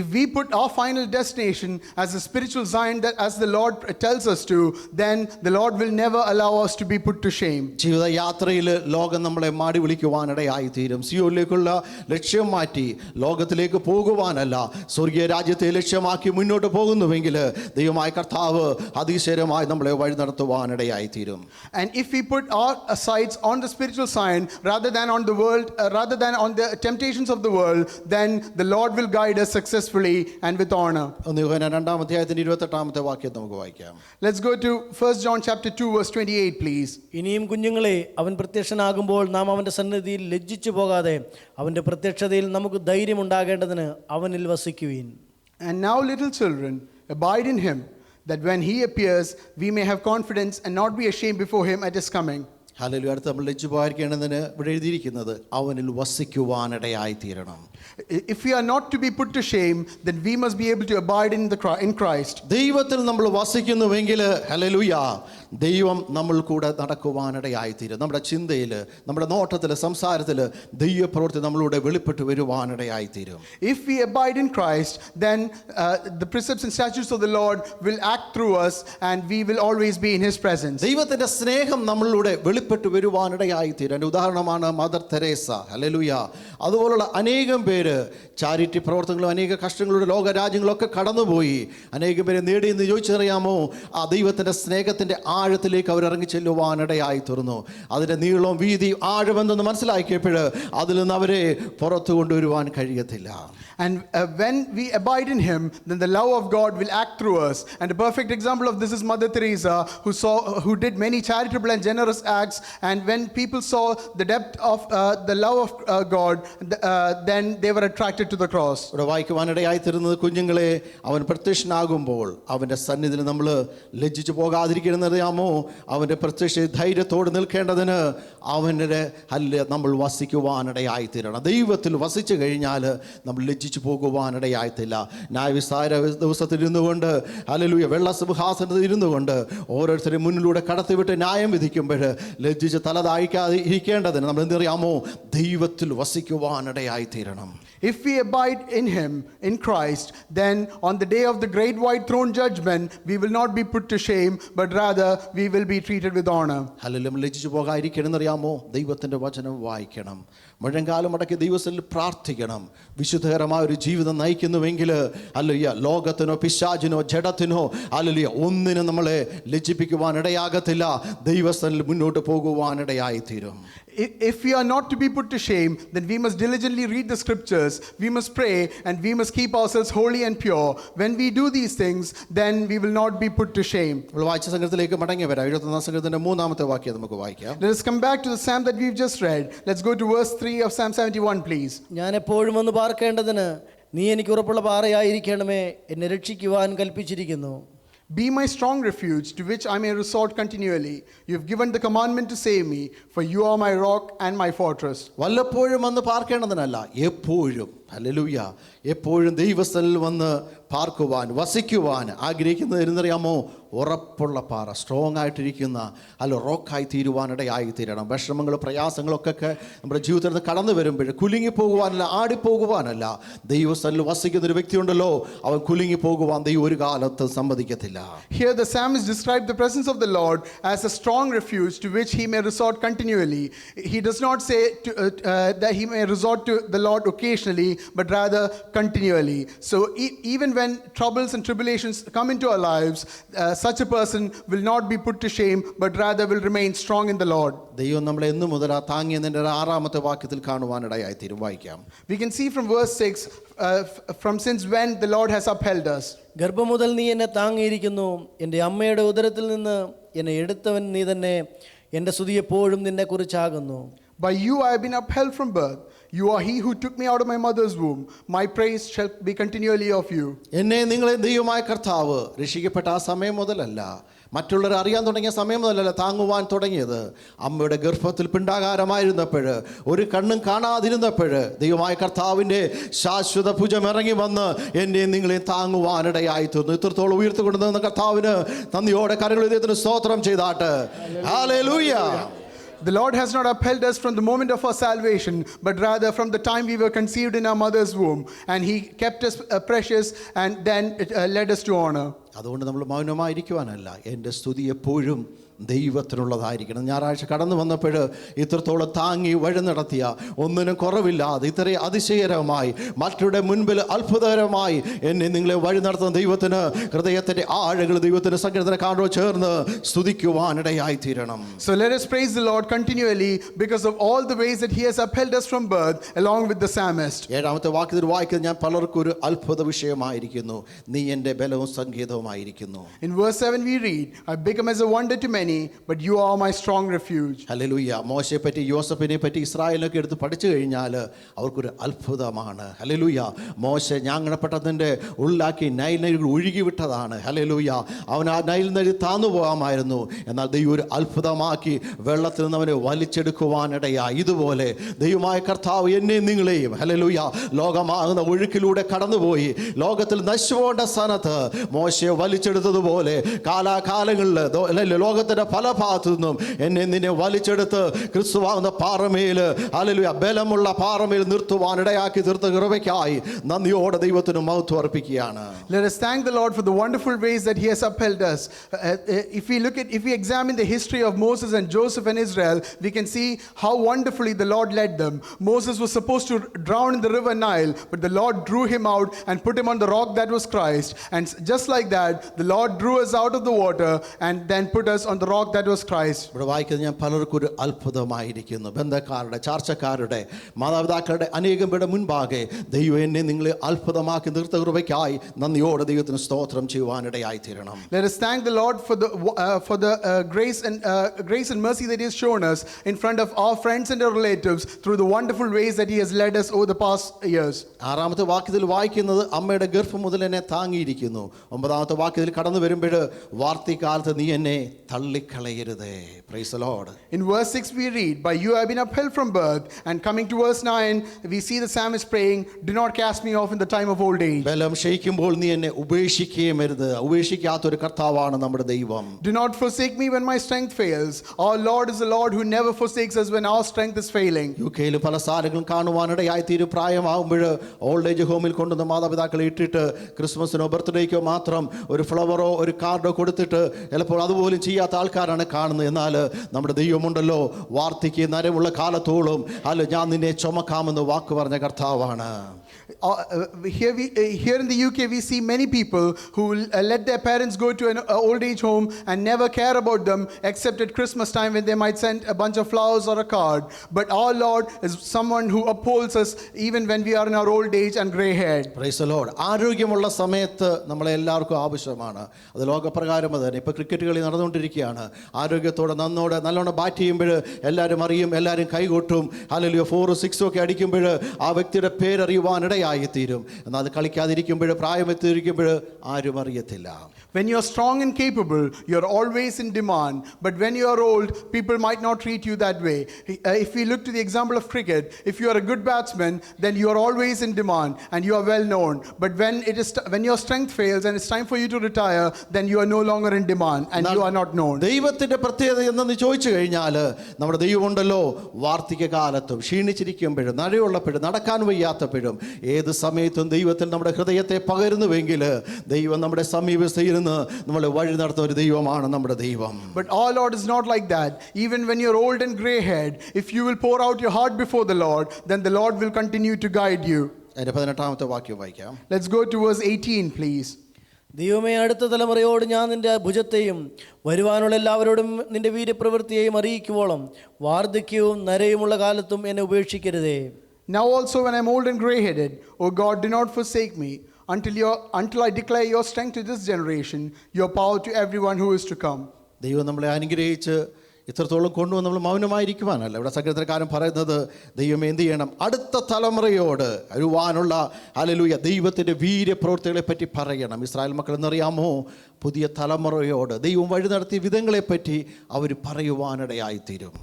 If we put our final destination as a spiritual Zion that as the Lord tells us to, then the Lord will never allow us to be put to shame. ജീവിതയാത്രയിൽ ലോകം നമ്മളെ മാടി വിളിക്കുവാനിടയായി തീരും. സിയോനിലേക്കുള്ള ലക്ഷ്യം മാറ്റി ലോകത്തിലേക്ക് പോകുവാനല്ല, സ്വർഗീയ രാജ്യത്തെ ലക്ഷ്യമാക്കി മുന്നോട്ട് പോകുന്നുവെങ്കിൽ ദൈവമായ കർത്താവ് അതിശയമായി നമ്മളെ വഴി നടത്തുവാനിടയായി തീരും. And if we put our sights on the spiritual Zion rather than on the world, rather than on the temptations of the world, then the Lord will guide us successfully and with honor. 2-ാം അധ്യായത്തിന്റെ 28-ാമത്തെ വാക്യം നമുക്ക് വായിക്കാം. Let's go to 1 John chapter 2 verse 28 please. ഇനിയും കുഞ്ഞുങ്ങളെ, അവൻ പ്രത്യക്ഷനാകുമ്പോൾ നാം അവൻ്റെ സന്നിധിയിൽ ലജ്ജിച്ചു പോകാതെ അവൻ്റെ പ്രത്യക്ഷതയിൽ നമുക്ക് ധൈര്യമുണ്ടാകേണ്ടതിന് അവനിൽ വസിക്കുവിൻ. And now little children, abide in him, that when he appears we may have confidence and not be ashamed before him at his coming. Hallelujah. അടുത്ത് നമ്മൾ ലജ്ജ പോയിരിക്കേണ്ടതിന് ഇവിടെ എഴുതിയിരിക്കുന്നത് അവനിൽ വസിക്കുവാനിടയായി തീരണം. If we are not to be put to shame, then we must be able to abide in Christ. ദൈവത്തിൽ നമ്മൾ വസിക്കുന്നുവെങ്കിൽ ഹല്ലേലൂയ ദൈവം നമ്മൾ കൂടെ നടക്കുവാനിടയായി തീരും. നമ്മുടെ ചിന്തയിൽ, നമ്മുടെ നോട്ടത്തിൽ, സംസാരത്തിൽ ദൈവപ്രവൃത്തി നമ്മളുടെ വെളിപ്പെട്ട് വരുവാനിടയായി തീരും. If we abide in Christ, then the precepts and statutes of the Lord will act through us and we will always be in his presence. ദൈവത്തിന്റെ സ്നേഹം നമ്മളുടെ വെളിപ്പെട്ട് വരുവാനിടയായി തീരും. എൻ്റെ ഉദാഹരണമാണ് മദർ തെരേസ. ഹല്ലേലൂയ. അതുപോലുള്ള അനേകം പേര് ചാരിറ്റി പ്രവർത്തനങ്ങളും അനേക കഷ്ടങ്ങളുടെ ലോകരാജ്യങ്ങളൊക്കെ കടന്നുപോയി അനേകം പേരെ നേടിയെന്ന് ചോദിച്ചറിയാമോ? ആ ദൈവത്തിൻ്റെ സ്നേഹത്തിൻ്റെ ആഴത്തിലേക്ക് അവർ ഇറങ്ങി ചെല്ലുവാനിടയായി തീർന്നു. അതിൻ്റെ നീളവും വീതിയും ആഴമെന്നൊന്ന് മനസ്സിലാക്കിയപ്പോൾ അതിൽ നിന്ന് അവരെ പുറത്തു കൊണ്ടുവരുവാൻ കഴിയത്തില്ല. And when we abide in him, then the love of God will act through us. And a perfect example of this is Mother Teresa, who did many charitable and generous acts. And when people saw the depth of the love of God, then they were attracted to the cross. ഇവിടെ വായിക്കുവാനിടയായി തീരുന്നത്, കുഞ്ഞുങ്ങളെ, അവൻ പ്രത്യക്ഷനാകുമ്പോൾ അവൻ്റെ സന്നിധിയിൽ നമ്മൾ ലജ്ജിച്ചു പോകാതിരിക്കണമെന്നറിയാമോ? അവൻ്റെ പ്രത്യക്ഷ ധൈര്യത്തോട് നിൽക്കേണ്ടതിന് അവൻ്റെ നമ്മൾ വസിക്കുവാനിടയായി തീരണം. ദൈവത്തിൽ വസിച്ചു കഴിഞ്ഞാൽ നമ്മൾ ലജ്ജിച്ചു പോകുവാനിടയായിട്ടില്ല. ന്യായവിസ്താര ദിവസത്തിൽ ഇരുന്നു കൊണ്ട് ഹല്ലേലൂയ വെള്ള സിംഹാസനത്തിൽ ഇരുന്നു കൊണ്ട് ഓരോരുത്തരും മുന്നിലൂടെ കടത്തിവിട്ട് ന്യായം വിധിക്കുമ്പോൾ ലജ്ജിച്ച് തലതായിക്കാതെ ഇരിക്കേണ്ടതിന് നമ്മൾ എന്തറിയാമോ? ദൈവത്തിൽ വസിക്കുവാനിടയായി തീരണം. If we abide in him, in Christ, then on the day of the great white throne judgment, we will not be put to shame, but rather we will be treated with honor. Hallelujah. ലജ്ജിച്ചു പോകാതിരിക്കണമെന്നറിയാമോ? ദൈവത്തിൻ്റെ വചനം വായിക്കണം, മുഴങ്കാലം മടക്കി ദൈവത്തിൽ പ്രാർത്ഥിക്കണം. വിശുദ്ധകരമായ ഒരു ജീവിതം നയിക്കുന്നുവെങ്കിൽ ഹല്ലേലൂയ ലോകത്തിനോ പിശാചിനോ ജഡത്തിനോ ഹല്ലേലൂയ ഒന്നിനും നമ്മളെ ലജ്ജിപ്പിക്കുവാനിടയാകത്തില്ല. ദൈവസ്ഥനിൽ മുന്നോട്ട് പോകുവാനിടയായി തീരും. If we are not to be put to shame, then we must diligently read the scriptures, we must pray, and we must keep ourselves holy and pure. When we do these things, then we will not be put to shame. നമ്മൾ വായിച്ച സംഘത്തിലേക്ക് മടങ്ങി വരാം. 71-ാം സംഘത്തിന്റെ 3-ാമത്തെ വാക്യം നമുക്ക് വായിക്കാം. Let us come back to the psalm that we've just read. Let's go to verse 3 of Psalm 71, please. ഞാൻ എപ്പോഴും ഒന്ന് പാർക്കേണ്ടതിന് നീ എനിക്ക് ഉറപ്പുള്ള പാറയായിരിക്കണമേ, എന്നെ രക്ഷിക്കുവാൻ കൽപ്പിച്ചിരിക്കുന്നു. Be my strong refuge, to which I may resort continually. You have given the commandment to save me, for you are my rock and my fortress. വല്ലപ്പോഴും വന്ന് പാർക്കേണ്ടതിനല്ല, എപ്പോഴും ഹല്ലേലൂയ എപ്പോഴും ദൈവസ്ഥനിൽ വന്ന് പാർക്കുവാൻ വസിക്കുവാൻ ആഗ്രഹിക്കുന്നത് എന്നറിയാമോ? ഉറപ്പുള്ള പാറ, സ്ട്രോങ് ആയിട്ടിരിക്കുന്ന റോക്കായി തീരുവാനിടയായി തീരണം. വിഷമങ്ങൾ പ്രയാസങ്ങളൊക്കെ നമ്മുടെ ജീവിതത്തിൽ നിന്ന് കടന്നു വരുമ്പോൾ കുലുങ്ങിപ്പോകുവാനല്ല, ആടിപ്പോകുവാനല്ല. ദൈവസ്ഥനിൽ വസിക്കുന്ന ഒരു വ്യക്തിയുണ്ടല്ലോ, അവൻ കുലുങ്ങിപ്പോകുവാൻ ദൈവം ഒരു കാലത്ത് സമ്മതിക്കത്തില്ല. Here the psalmist described the presence of the Lord as a strong refuge to which he may resort continually. He does not say that he may resort to the Lord occasionally, but rather continually. So even when troubles and tribulations come into our lives, such a person will not be put to shame, but rather will remain strong in the Lord. ദൈവം നമ്മളെ എന്നു മുതലാ താങ്ങിയതിൻ്റെ 6-ാമത്തെ വാക്യത്തിൽ കാണുവാനിടയായി തീരും. വായിക്കാം. We can see from verse 6, from since when the Lord has upheld us. ഗർഭം മുതൽ നീ എന്നെ താങ്ങിയിരിക്കുന്നു, എൻ്റെ അമ്മയുടെ ഉദരത്തിൽ നിന്ന് എന്നെ എടുത്തവൻ നീ തന്നെ, എൻ്റെ സ്തുതി എപ്പോഴും നിന്നെക്കുറിച്ചാകുന്നു. By you I have been upheld from birth. You are he who took me out of my mother's womb. My praise shall be continually of you. എന്നെ നിങ്ങളെ ദൈവമായ കർത്താവ് രക്ഷിക്കപ്പെട്ട ആ സമയം മുതലല്ല, മറ്റുള്ളവർ അറിയാൻ തുടങ്ങിയ സമയം മുതലല്ല താങ്ങുവാൻ തുടങ്ങിയത്. അമ്മയുടെ ഗർഭത്തിൽ പിണ്ടാകാരമായിരുന്നപ്പോൾ, ഒരു കണ്ണും കാണാതിരുന്നപ്പോൾ ദൈവമായ കർത്താവിൻ്റെ ശാശ്വത ഭുജം ഇറങ്ങി വന്ന് എന്നെ നിങ്ങളെ താങ്ങുവാനിടയായി തീർന്നു. ഇത്രത്തോളം ഉയർത്തിക്കൊണ്ടുവന്ന കർത്താവിന് നന്ദിയോടെ കരങ്ങൾ ദൈവത്തിന് സ്തോത്രം ചെയ്താട്ട്. Hallelujah. The Lord has not upheld us from the moment of our salvation, but rather from the time we were conceived in our mother's womb. And He kept us precious and then led us to honor. അതുകൊണ്ട് നമ്മൾ മൗനമായിരിക്കുവാനല്ല, എൻ്റെ സ്തുതി എപ്പോഴും ദൈവത്തിനുള്ളതായിരിക്കണം. ഞായറാഴ്ച കടന്നു വന്നപ്പോൾ ഇത്രത്തോളം താങ്ങി വഴി നടത്തിയ, ഒന്നിനും കുറവില്ലാതെ ഇത്രയും അതിശയകരമായി മറ്റുടെ മുൻപിൽ അത്ഭുതകരമായി എന്നെ നിങ്ങളെ വഴി നടത്തുന്ന ദൈവത്തിന് ഹൃദയത്തിൻ്റെ ആഴകൾ ദൈവത്തിൻ്റെ സങ്കീർത്തനക്കാരോട് ചേർന്ന് സ്തുതിക്കുവാനിടയായി തീരണം. So let us praise the Lord continually because of all the ways that He has upheld us from birth, along with the psalmist. 7-ാമത്തെ വാക്യത്തിൽ വായിക്കുന്നത് ഞാൻ പലർക്കും ഒരു അത്ഭുത വിഷയമായിരിക്കുന്നു, നീ എൻ്റെ ബലവും സംഗീതവുമായിരിക്കുന്നു. In verse 7 we read, I become as a wonder to many, but you are my strong refuge. Hallelujah. മോശയെ പറ്റി, യോസഫിനെ പറ്റി, ഇസ്രായേലിനൊക്കെ എടുത്ത് പഠിച്ചു കഴിഞ്ഞാൽ അവർക്കൊരു അത്ഭുതമാണ്. ഹല്ലേലൂയ. മോശ ഞാങ്ങണപ്പെട്ടതിൻ്റെ ഉള്ളിലാക്കി നൈൽ ഒഴുകി വിട്ടതാണ്. ഹല്ലേലൂയ. അവൻ ആ നൈൽ നദി താന്നു പോകാമായിരുന്നു, എന്നാൽ ദൈവം ഒരു അത്ഭുതമാക്കി വെള്ളത്തിൽ നിന്ന് അവനെ വലിച്ചെടുക്കുവാനിടയായി. ഇതുപോലെ ദൈവമായ കർത്താവ് എന്നെ നിങ്ങളെയും ഹല്ലേലൂയ ലോകമാകുന്ന ഒഴുക്കിലൂടെ കടന്നുപോയി ലോകത്തിൽ നശിച്ചുപോകേണ്ട സ്ഥാനത്ത് മോശയെ വലിച്ചെടുത്തതുപോലെ കാലാകാലങ്ങളിൽ ലോകത്തിൻ്റെ പല ഭാഗത്തു നിന്നും എന്നെ നിന്നെ വലിച്ചെടുത്ത് ക്രിസ്തുവാകുന്ന പാറമേൽ ഹല്ലേലൂയ ബലമുള്ള പാറമേൽ നിർത്തുവാനിടയാക്കി തീർത്ത കൃപയ്ക്കായി നന്ദിയോടെ ദൈവത്തിന് മഹത്വം അർപ്പിക്കുകയാണ്. Let us thank the Lord for the wonderful ways that He has upheld us. If we examine the history of Moses and Joseph and Israel, we can see how wonderfully the Lord led them. Moses was supposed to drown in the river Nile, but the Lord drew him out and put him on the rock that was Christ. And just like that, the Lord drew us out of the water and then put us on the rock that was Christ. ഇവിടെ വായിക്കുന്നത് ഞാൻ പലർക്കും ഒരു അത്ഭുതമായിരിക്കുന്നു. ബന്ധക്കാരുടെ, ചാർച്ചക്കാരുടെ, മാതാപിതാക്കളുടെ അനേകം പേരുടെ മുൻപാകെ ദൈവം എന്നെ നിങ്ങളെ അത്ഭുതമാക്കി നിർത്ത കൃപയ്ക്കായി നന്ദിയോടെ ദൈവത്തിന് സ്തോത്രം ചെയ്യുവാനിടയായി തീരണം. Let us thank the Lord for the grace and mercy that He has shown us in front of our friends and our relatives through the wonderful ways that He has led us over the past years. 6-ാമത്തെ വാക്യത്തിൽ വായിക്കുന്നത് അമ്മയുടെ ഗർഭം മുതൽ എന്നെ താങ്ങിയിരിക്കുന്നു. 9-ാമത്തെ വാക്യത്തിൽ കടന്നു വരുമ്പോൾ വാർത്തികാലത്ത് നീ എന്നെ തള്ളിക്കളയരുതേ. Praise the Lord. In verse 6 we read, by you I have been upheld from birth. And coming to verse 9 we see the psalmist praying, do not cast me off in the time of old age. ബലം ക്ഷയിക്കുമ്പോൾ നീ എന്നെ ഉപേക്ഷിക്കുകയും അരുത്. ഉപേക്ഷിക്കാത്തൊരു കർത്താവാണ് നമ്മുടെ ദൈവം. Do not forsake me when my strength fails. Our Lord is a Lord who never forsakes us when our strength is failing. UK പല സ്ഥലങ്ങളും കാണുവാനിടയായി തീരും. പ്രായമാകുമ്പോൾ ഓൾഡ് ഏജ് ഹോമിൽ കൊണ്ടുവന്ന മാതാപിതാക്കളെ ഇട്ടിട്ട് ക്രിസ്മസിനോ ബർത്ത്ഡേക്കോ മാത്രം ഒരു ഫ്ലവറോ ഒരു കാർഡോ കൊടുത്തിട്ട് ചിലപ്പോൾ അതുപോലും ചെയ്യാത്ത ആൾക്കാരാണ് കാണുന്നത്. എന്നാൽ നമ്മുടെ ദൈവമുണ്ടല്ലോ, വാർദ്ധക്യ നരമുള്ള കാലത്തോളം അല്ല ഞാൻ നിന്നെ ചുമക്കാമെന്ന് വാക്ക് പറഞ്ഞ കർത്താവാണ്. Here in the UK we see many people who let their parents go to an old age home and never care about them except at Christmas time when they might send a bunch of flowers or a card. But our Lord is someone who upholds us even when we are in our old age and gray haired. Praise the Lord. ആരോഗ്യമുള്ള സമയത്ത് നമ്മളെ എല്ലാവർക്കും ആവശ്യമാണ്. അത് ലോകപ്രകാരം തന്നെ. ഇപ്പോൾ ക്രിക്കറ്റ് കളി നടന്നുകൊണ്ടിരിക്കുകയാണ്. ആരോഗ്യത്തോടെ നല്ലോണം ബാറ്റ് ചെയ്യുമ്പോൾ എല്ലാവരും അറിയും, എല്ലാവരും കൈകൊട്ടും. ഹല്ലേലൂയ 4-6 ഒക്കെ അടിക്കുമ്പോൾ ആ വ്യക്തിയുടെ പേരറിയുവാൻ കളിക്കുവാനിടയായിത്തീരും. എന്നാൽ അത് കളിക്കാതിരിക്കുമ്പോൾ, പ്രായമെത്തിയിരിക്കുമ്പോൾ ആരും അറിയത്തില്ല. When you're strong and capable, you're always in demand. But when you're old, people might not treat you that way. If we look to the example of cricket, if you are a good batsman, then you are always in demand and you are well known. But when your strength fails and it's time for you to retire, then you are no longer in demand and you are not known. ദൈവത്തിന്റെ പ്രത്യേകത എന്തെന്ന് ചോദിച്ചു കഴിഞ്ഞാൽ, നമ്മുടെ ദൈവമുണ്ടല്ലോ വാർദ്ധക്യകാലത്തും ക്ഷീണിച്ചിരിക്കുമ്പോഴും നരയുള്ളപ്പോഴും നടക്കാൻ വയ്യാത്തപ്പോഴും ഏത് സമയത്തും ദൈവത്തിൽ നമ്മുടെ ഹൃദയത്തെ പകരുന്നുവെങ്കിൽ ദൈവം നമ്മുടെ സമീപസ്ഥയിൽ നമ്മളെ വഴി നടത്തുന്ന ഒരു ദൈവമാണ് നമ്മുടെ ദൈവം. But our Lord is not like that. Even when you're old and gray-haired, if you will pour out your heart before the Lord, then the Lord will continue to guide you. അതിന്റെ 18ാമത്തെ വാക്യം വായിക്കാം. Let's go to verse 18, please. ദൈവമേ, അടുത്ത തലമുറയോട് ഞാൻ നിന്റെ ഭുജത്തെയും വരുവാനുള്ള എല്ലാവരോടും നിന്റെ വീര്യപ്രവൃത്തിയെയും അറിയിക്കുവോളം വാർദ്ധക്യവും നരയുമുള്ള കാലത്തും എന്നെ ഉപേക്ഷിക്കരുതേ. Now also when I'm old and gray-headed, O God, do not forsake me. Until I declare your strength to this generation, your power to everyone who is to come. ദൈവം നമ്മളെ അനുഗ്രഹിച്ച് ഇത്രത്തോളം കൊണ്ടുവന്ന് നമ്മൾ മൗനമായിരിക്കുവാനല്ല. ഇവിടെ സങ്കീർത്തനക്കാരൻ പറയുന്നത്, ദൈവം എന്ത് ചെയ്യണം? അടുത്ത തലമുറയോട് വരുവാനുള്ള ഹല്ലേലൂയ ദൈവത്തിൻ്റെ വീര്യപ്രവൃത്തികളെ പറ്റി പറയണം. ഇസ്രായേൽ മക്കൾ എന്നറിയാമോ, പുതിയ തലമുറയോട് ദൈവം വഴി നടത്തിയ വിധങ്ങളെപ്പറ്റി അവർ പറയുവാനിടയായിത്തീരും.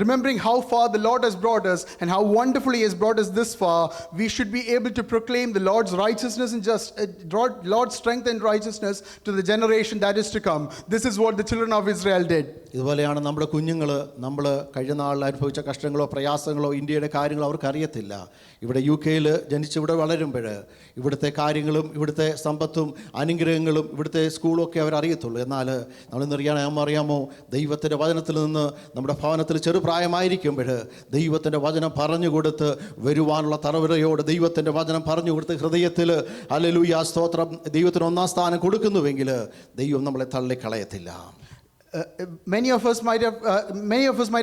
Remembering how far the Lord has brought us and how wonderfully He has brought us this far, we should be able to proclaim the Lord's righteousness and Lord's strength and righteousness to the generation that is to come. This is what the children of Israel did. ഇതുപോലെയാണ് നമ്മുടെ കുഞ്ഞുങ്ങൾ. നമ്മൾ കഴിഞ്ഞ നാളിൽ അനുഭവിച്ച കഷ്ടങ്ങളോ പ്രയാസങ്ങളോ ഇന്ത്യയുടെ കാര്യങ്ങളോ അവർക്ക് അറിയത്തില്ല. ഇവിടെ UK-യിൽ ജനിച്ചിവിടെ വളരുമ്പോൾ ഇവിടുത്തെ കാര്യങ്ങളും ഇവിടുത്തെ സമ്പത്തും അനുഗ്രഹങ്ങളും ഇവിടുത്തെ സ്കൂളും ഒക്കെ അവരറിയത്തുള്ളൂ. എന്നാൽ നമ്മളിന്നറിയാമോ, ദൈവത്തിൻ്റെ വചനത്തിൽ നിന്ന് നമ്മുടെ ഭവനത്തിൽ ചെറുപ്രായമായിരിക്കുമ്പോൾ ദൈവത്തിൻ്റെ വചനം പറഞ്ഞുകൊടുത്ത് വരുവാനുള്ള തലമുറയോട് ദൈവത്തിൻ്റെ വചനം പറഞ്ഞുകൊടുത്ത് ഹൃദയത്തിൽ ഹല്ലേലൂയ സ്തോത്രം ദൈവത്തിന് 1ാം സ്ഥാനം കൊടുക്കുന്നുവെങ്കിൽ ദൈവം നമ്മളെ തള്ളിക്കളയത്തില്ല. Many of us might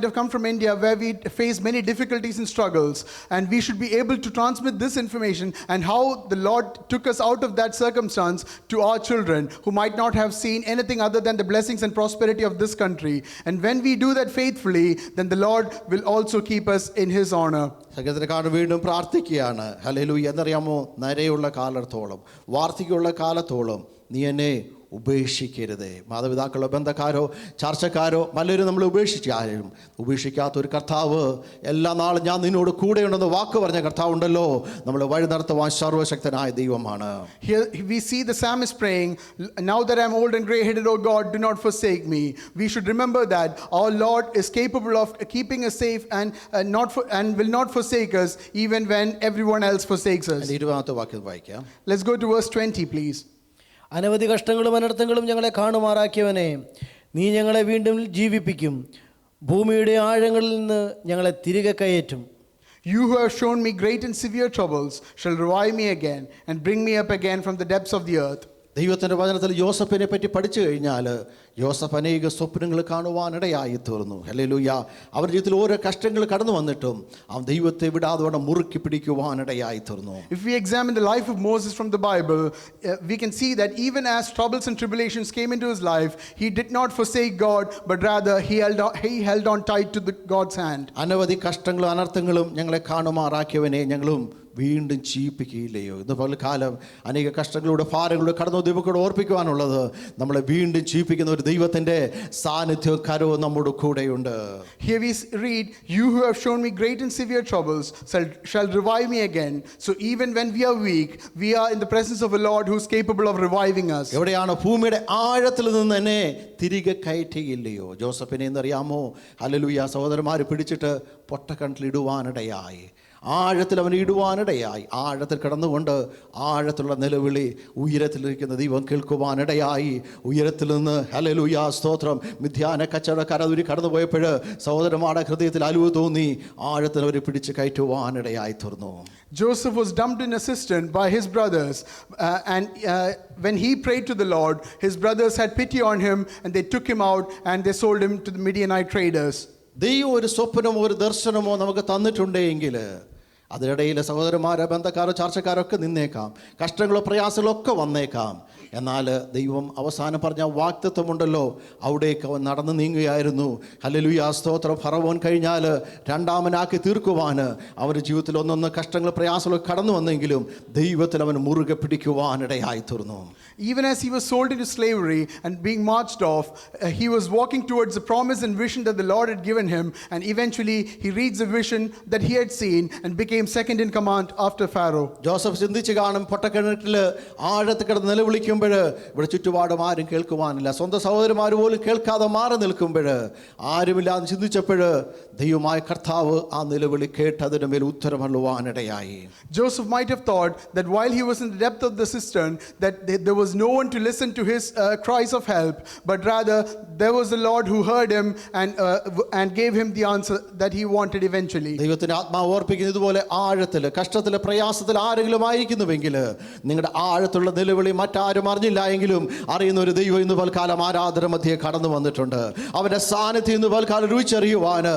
have come from India where we face many difficulties and struggles, and we should be able to transmit this information and how the Lord took us out of that circumstance to our children who might not have seen anything other than the blessings and prosperity of this country. And when we do that faithfully, then the Lord will also keep us in His honor. സങ്കീർത്തനക്കാരൻ വീണ്ടും പ്രാർത്ഥിക്കുകയാണ്. ഹല്ലേലൂയ. എന്നറിയാമോ, നരയുള്ള കാലത്തോളം വാർദ്ധക്യമുള്ള കാലത്തോളം നീ എന്നെ ഉപേക്ഷിക്കരുത്. മാതാപിതാക്കളോ ബന്ധക്കാരോ ചർച്ചക്കാരോ പലരും നമ്മൾ ഉപേക്ഷിച്ചാലും ഉപേക്ഷിക്കാത്തൊരു കർത്താവ് എല്ലാ നാളും ഞാൻ നിന്നോട് കൂടെയുണ്ടെന്ന് വാക്ക് പറഞ്ഞ കർത്താവ് ഉണ്ടല്ലോ, നമ്മളെ വഴി നടത്തുവാൻ സർവശക്തനായ ദൈവമാണ്. Here we see the psalmist praying, now that I'm old and gray-headed, O God, do not forsake me. We should remember that our Lord is capable of keeping us safe and will not forsake us even when everyone else forsakes us. 20ാമത്തെ വാക്യം വായിക്കാം. Let's go to verse 20, please. അനവധി കഷ്ടങ്ങളും അനർത്ഥങ്ങളും ഞങ്ങളെ കാണുമാറാക്കിയവനെ, നീ ഞങ്ങളെ വീണ്ടും ജീവിപ്പിക്കും. ഭൂമിയുടെ ആഴങ്ങളിൽ നിന്ന് ഞങ്ങളെ തിരികെ കയറ്റും. You who have shown me great and severe troubles shall revive me again and bring me up again from the depths of the earth. ദൈവത്തിൻ്റെ വചനത്തിൽ യോസഫിനെ പറ്റി പഠിച്ചു കഴിഞ്ഞാൽ യോസഫ് അനേക സ്വപ്നങ്ങൾ കാണുവാനിടയായി തീർന്നു. ഹല്ലേലൂയ. അവരുടെ ജീവിതത്തിൽ ഓരോ കഷ്ടങ്ങൾ കടന്നു വന്നിട്ടും അവൻ ദൈവത്തെ വിടാതെ മുറുക്കി പിടിക്കുവാനിടയായി തീർന്നു. If we examine the life of Moses from the Bible, we can see that even as troubles and tribulations came into his life, he did not forsake God, but rather he held on tight to God's hand. അനവധി കഷ്ടങ്ങളും അനർത്ഥങ്ങളും ഞങ്ങളെ കാണുമാറാക്കിയവനെ ഞങ്ങളും വീണ്ടും ജീവിപ്പിക്കുകയില്ലയോ. ഇന്ന് പകൽക്കാലം അനേക കഷ്ടങ്ങളുടെ ഭാരങ്ങളുടെ കടന്നു ദൈവത്തോട് ഓർപ്പിക്കുവാനുള്ളത്, നമ്മളെ വീണ്ടും ജീവിപ്പിക്കുന്ന ഒരു ദൈവത്തിൻ്റെ സാന്നിധ്യവും കരവും നമ്മുടെ കൂടെയുണ്ട്. Here we read, you who have shown me great and severe troubles shall revive me again. So even when we are weak, we are in the presence of a Lord who is capable of reviving us. എവിടെയാണ്? ഭൂമിയുടെ ആഴത്തിൽ നിന്ന് തന്നെ തിരികെ കയറ്റുകയില്ലയോ. ജോസഫിനെ എന്നറിയാമോ, ഹല്ലേലൂയ, സഹോദരന്മാർ പിടിച്ചിട്ട് പൊട്ടക്കിണറ്റിലിടുവാനിടയായി. ആഴത്തിൽ അവൻ ഇടുവാനിടയായി. ആഴത്തിൽ കിടന്നുകൊണ്ട് ആഴത്തിലുള്ള നിലവിളി ഉയരത്തിലിരിക്കുന്ന ദൈവം കേൾക്കുവാനിടയായി. ഉയരത്തിൽ നിന്ന് ഹല്ലേലൂയ സ്തോത്രം മിഥ്യാന കച്ചവടക്കാരൂരി കടന്നു പോയപ്പോൾ സഹോദരന്മാരുടെ ഹൃദയത്തിൽ അലിവ് തോന്നി. ആഴത്തിൽ അവരെ പിടിച്ച് കയറ്റുവാനിടയായി തീർന്നു. Joseph was dumped in a cistern by his brothers, and when he prayed to the Lord, his brothers had pity on him and they took him out and they sold him to the Midianite traders. ദൈവം ഒരു സ്വപ്നമോ ഒരു ദർശനമോ നമുക്ക് തന്നിട്ടുണ്ടെങ്കിൽ അതിനിടയിൽ സഹോദരന്മാരോ ബന്ധക്കാരോ ചർച്ചക്കാരൊക്കെ നിന്നേക്കാം, കഷ്ടങ്ങളോ പ്രയാസങ്ങളോ ഒക്കെ വന്നേക്കാം. എന്നാൽ ദൈവം അവസാനം പറഞ്ഞ വാഗ്ദത്തമുണ്ടല്ലോ, അവിടേക്ക് അവൻ നടന്നു നീങ്ങുകയായിരുന്നു. ഹല്ലേലൂയ, സ്തോത്രം. ഫറവോൻ കഴിഞ്ഞാൽ രണ്ടാമനാക്കി തീർക്കുവാൻ അവൻ്റെ ജീവിതത്തിൽ ഒന്നൊന്ന് കഷ്ടങ്ങൾ പ്രയാസങ്ങളൊക്കെ കടന്നു വന്നെങ്കിലും ദൈവത്തിൽ അവൻ മുറുകെ പിടിക്കുവാനിടയായി തീർന്നു. Even as he was sold into slavery and being marched off, he was walking towards the promise and vision that the Lord had given him, and eventually he reads the vision that he had seen and became second in command after Pharaoh. Joseph ചിന്തിച്ച് കാണും, പൊട്ടക്കിണറ്റിൽ ആഴത്ത് കിടന്ന് നിലവിളിക്കുമ്പോൾ ഇവിടെ ചുറ്റുപാടും ആരും കേൾക്കുവാനില്ല, സ്വന്തം സഹോദരന്മാർ പോലും കേൾക്കാതെ മാറി നിൽക്കുമ്പോൾ ആരുമില്ലാന്ന് ചിന്തിച്ചപ്പോൾ ദൈവമായ കർത്താവ് ആ നിലവിളി കേട്ട് അതിന് മേൽ ഉത്തരമള്ളുവാനിടയായി. Joseph might have thought that while he was in the depth of the cistern, that there was no one to listen to his cries of help, but rather there was the Lord who heard him and gave him the answer that he wanted eventually. ദൈവത്തിന്റെ ആത്മാവ് ഓർപ്പിക്കുന്ന ഇതുപോലെ ആഴത്തിൽ കഷ്ടത്തിൽ പ്രയാസത്തിൽ ആരെങ്കിലും ആയിരിക്കുന്നുവെങ്കിൽ നിങ്ങളുടെ ആഴത്തുള്ള നിലവിളി മറ്റാരും അറിഞ്ഞില്ല എങ്കിലും അറിയുന്ന ഒരു ദൈവം ഇന്ന് പൽക്കാലം ആരാധന മധ്യേ കടന്നു വന്നിട്ടുണ്ട്. അവന്റെ സാന്നിധ്യം ഇന്ന് പൽക്കാലം രുചിച്ചറിയുവാൻ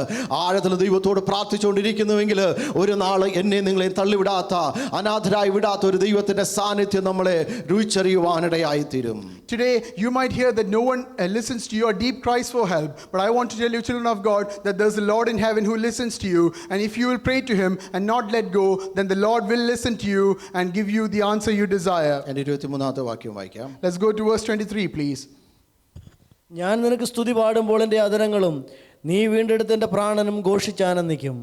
ആഴത്തിൽ ദൈവത്തോട് പ്രാർത്ഥിച്ചുകൊണ്ടിരിക്കുന്നുവെങ്കിൽ ഒരു നാൾ എന്നെ നിങ്ങളെ തള്ളിവിടാത്ത, അനാഥരായി വിടാത്ത ഒരു ദൈവത്തിന്റെ സാന്നിധ്യം നമ്മളെ രുചിച്ചറിയുവാനിടയായി തീരും. Today you might hear that no one listens to your deep cries for help, but I want to tell you, children of God, that there's a Lord in heaven who listens to you, and if you will pray to him and not let go, then the Lord will listen to you and give you the answer you desire. എൻ്റെ 23-ാമത്തെ വാക്യം വായിക്കാം. Let's go to verse 23, please. ഞാൻ നിനക്ക് സ്തുതി പാടുമ്പോൾ എൻ്റെ അധരങ്ങളും നീ വീണ്ടെടുത്ത എൻ്റെ പ്രാണനും ഘോഷിച്ചാനന്ദിക്കും.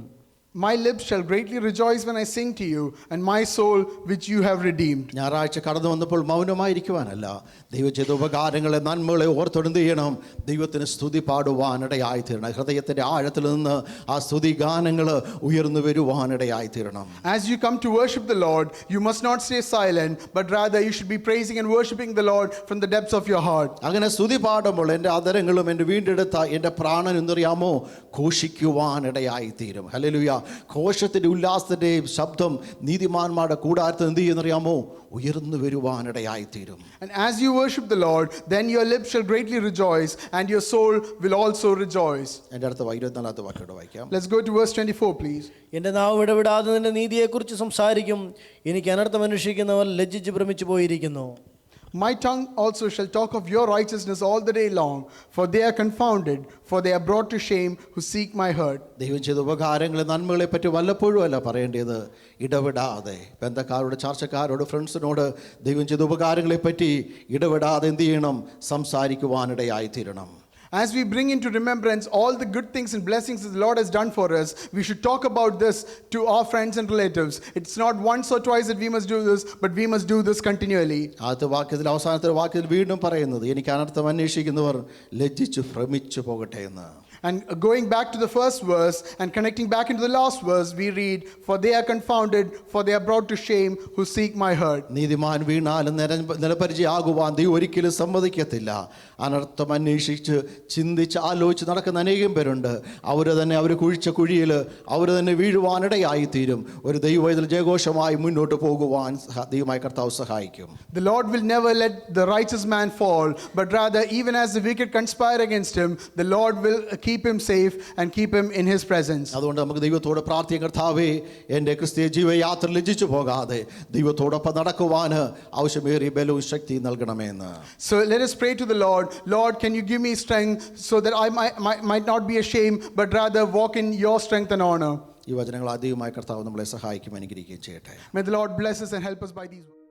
My lips shall greatly rejoice when I sing to you, and my soul which you have redeemed. ഞായറാഴ്ച കടന്നു വന്നപ്പോൾ മൗനമായിരിക്കുവാനല്ല, ദൈവം ചെയ്ത ഉപകാരങ്ങളെ നന്മകളെ ഓർത്തെന്ത് ചെയ്യണം, ദൈവത്തിന് സ്തുതി പാടുവാനിടയായി തീരണം. ഹൃദയത്തിൻ്റെ ആഴത്തിൽ നിന്ന് ആ സ്തുതി ഗാനങ്ങൾ ഉയർന്നു വരുവാനിടയായി തീരണം. As you come to worship the Lord, you must not stay silent, but rather you should be praising and worshiping the Lord from the depths of your heart. അങ്ങനെ സ്തുതി പാടുമ്പോൾ എൻ്റെ അധരങ്ങളും എൻ്റെ വീണ്ടെടുത്ത എൻ്റെ പ്രാണൻ എന്നറിയാമോ ഘോഷിക്കുവാനിടയായി തീരും. ഹല്ലേലൂയ. ഘോഷത്തിൻ്റെ ഉല്ലാസത്തിൻ്റെയും ശബ്ദം നീതിമാന്മാരുടെ കൂടാരത്തിൽ എന്ത് ചെയ്യുന്നറിയാമോ ഉയർന്നു വരുവാനിടയായി തീരും. And as you worship the Lord, then your lips shall greatly rejoice, and your soul will also rejoice. എൻ്റെ അടുത്ത 24-ാമത്തെ വാക്യം വായിക്കാം. Let's go to verse 24, please. എൻ്റെ നാവ് ഇടവിടാതെ നിന്റെ നീതിയെക്കുറിച്ച് സംസാരിക്കും. എനിക്ക് അനർത്ഥം അന്വേഷിക്കുന്നവർ ലജ്ജിച്ച് ഭ്രമിച്ചു പോയിരിക്കുന്നു. My tongue also shall talk of your righteousness all the day long, for they are confounded, for they are brought to shame who seek my hurt. ദൈവം ചെയ്ത ഉപകാരങ്ങളെ നന്മകളെ പറ്റി വല്ലപ്പോഴും അല്ല പറയേണ്ടത്, ഇടപെടാതെ ബന്ധക്കാരോട് ചർച്ചക്കാരോട് ഫ്രണ്ട്സിനോട് ദൈവം ചെയ്ത ഉപകാരങ്ങളെ പറ്റി ഇടപെടാതെ എന്ത് ചെയ്യണം, സംസാരിക്കുവാനിടയായി തീരണം. As we bring into remembrance all the good things and blessings that the Lord has done for us, we should talk about this to our friends and relatives. It's not once or twice that we must do this, but we must do this continually. ആദ്യത്തെ വാക്യത്തിൽ അവസാനത്തെ വാക്യത്തിൽ വീണ്ടും പറയുന്നത്, എനിക്ക് അനർത്ഥം അന്വേഷിക്കുന്നവർ ലജ്ജിച്ചു ഭ്രമിച്ചു പോകട്ടെ എന്ന്. And going back to the first verse and connecting back into the last verse, we read, for they are confounded, for they are brought to shame who seek my hurt. നീതിമാൻ വീണാലും നിലപരിചയാകുവാൻ ദൈവം ഒരിക്കലും സമ്മതിക്കത്തില്ല. അനർത്ഥം അന്വേഷിച്ച് ചിന്തിച്ച് ആലോചിച്ച് നടക്കുന്ന അനേകം പേരുണ്ട്. അവർ കുഴിച്ച കുഴിയിൽ അവർ തന്നെ വീഴുവാനിടയായി തീരും. ഒരു ദൈവവേദന ജയഘോഷമായി മുന്നോട്ട് പോകുവാൻ ദൈവമായ കർത്താവ് സഹായിക്കും. The Lord will never let the righteous man fall, but rather even as the wicked conspire against him, the Lord will keep him safe and keep him in his presence. അതുകൊണ്ട് നമുക്ക് ദൈവത്തോട് പ്രാർത്ഥിക്കാം, കർത്താവേ എൻ്റെ ക്രിസ്തീയ ജീവിതയാത്ര ലജ്ജിച്ചു പോകാതെ ദൈവത്തോടൊപ്പം നടക്കുവാൻ ആവശ്യമേറിയ ബലവും ശക്തി നൽകണമെന്ന്. So let us pray to the Lord. Lord, can you give me strength so that I might not be ashamed, but rather walk in your strength and honor. ഈ വചനങ്ങൾ അധികമായി കർത്താവ് നമ്മളെ സഹായിക്കും, അനുഗ്രഹിക്കുകയും ചെയ്യട്ടെ. May the Lord bless us and help us by these words.